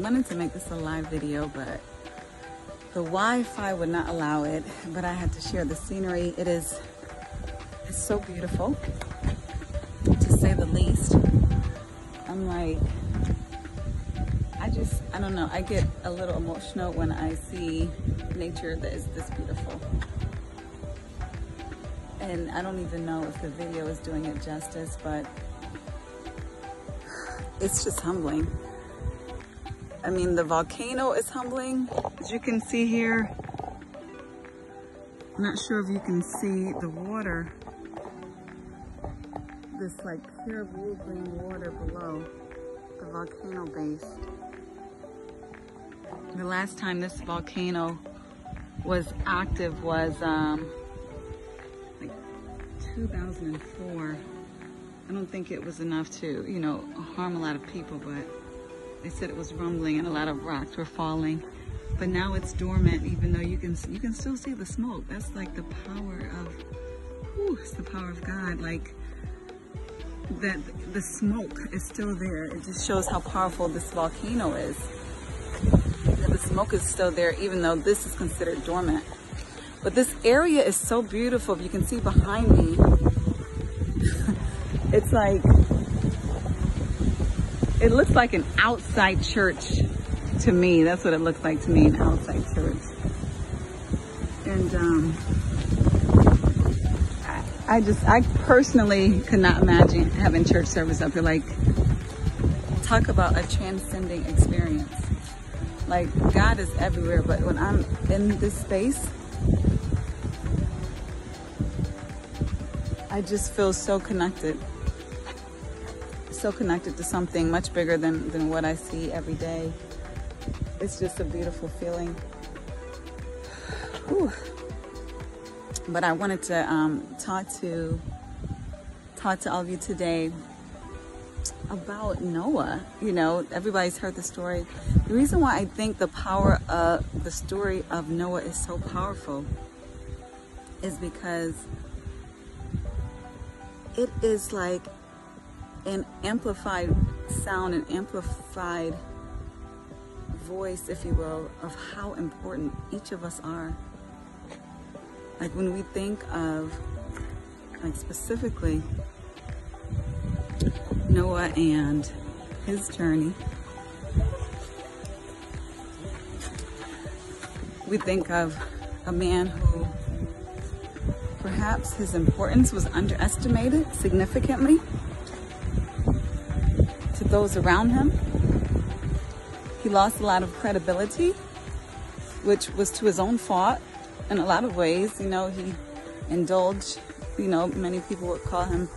wanted to make this a live video, but the Wi-Fi would not allow it, but I had to share the scenery. It's so beautiful, to say the least. I'm like, I don't know, I get a little emotional when I see nature that is this beautiful. And I don't even know if the video is doing it justice, but it's just humbling. I mean, the volcano is humbling, as you can see here. I'm not sure if you can see the water. This like pure blue green water below the volcano base. The last time this volcano was active was like 2004. I don't think it was enough to, you know, harm a lot of people, but they said it was rumbling and a lot of rocks were falling. But now it's dormant, even though you can still see the smoke. That's like the power of, it's the power of God. Like that, the smoke is still there. It just shows how powerful this volcano is. That the smoke is still there, even though this is considered dormant. But this area is so beautiful. If you can see behind me, it's like, it looks like an outside church to me. That's what it looks like to me, an outside church. And I personally could not imagine having church service up here. Like, talk about a transcending experience. Like, God is everywhere, but when I'm in this space, I just feel so connected. So connected to something much bigger than what I see every day. It's just a beautiful feeling. Whew. But I wanted to talk to all of you today about Noah. You know, everybody's heard the story. The reason why I think the power of the story of Noah is so powerful is because it is like an amplified sound, an amplified voice, if you will, of how important each of us are. Like when we think of, like specifically, Noah and his journey, we think of a man who perhaps his importance was underestimated significantly to those around him. He lost a lot of credibility, which was to his own fault in a lot of ways. You know, he indulged, you know, many people would call him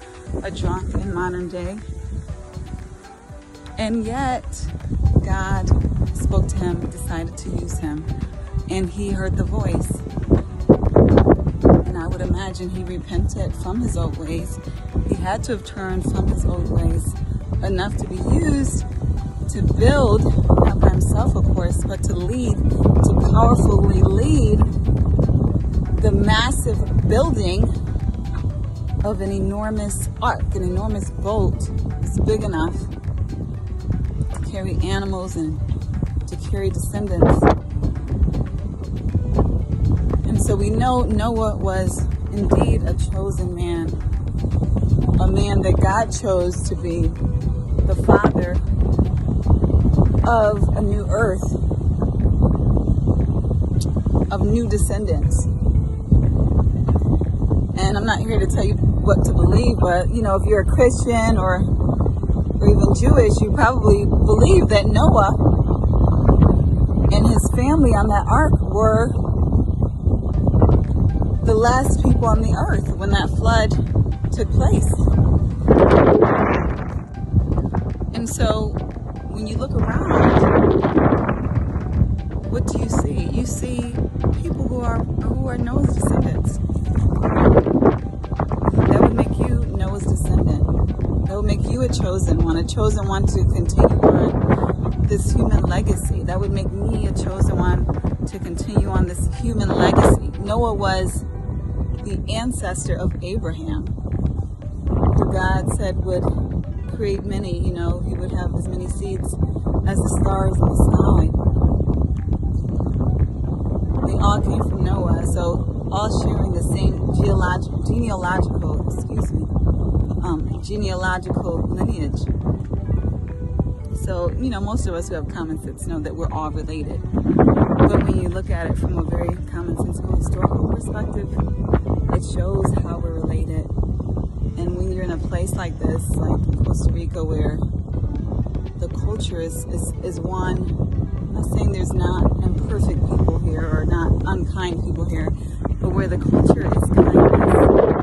a drunk in modern day. And yet, God spoke to him, decided to use him, and he heard the voice. And I would imagine he repented from his old ways. He had to have turned from his old ways enough to be used to build, not by himself of course, but to lead, to powerfully lead the massive building of an enormous ark, an enormous boat. It's big enough to carry animals and to carry descendants. And so we know Noah was indeed a chosen man, a man that God chose to be the father of a new earth, of new descendants. And I'm not here to tell you what to believe, but you know, if you're a Christian or even Jewish, you probably believe that Noah and his family on that ark were the last people on the earth when that flood took place. And so when you look around, what do you see? You see people who are Noah's descendants. That would make you Noah's descendant. That would make you a chosen one to continue on this human legacy. That would make me a chosen one to continue on this human legacy. Noah was the ancestor of Abraham, who God said would create many, you know, he would have as many seeds as the stars in the sky. They all came from Noah, so all sharing the same genealogical lineage. So, you know, most of us who have common sense know that we're all related. But when you look at it from a very commonsensical historical perspective, it shows how we're related. And when you're in a place like this, like Costa Rica, where the culture is one, I'm not saying there's not imperfect people here or not unkind people here, but where the culture is kindness,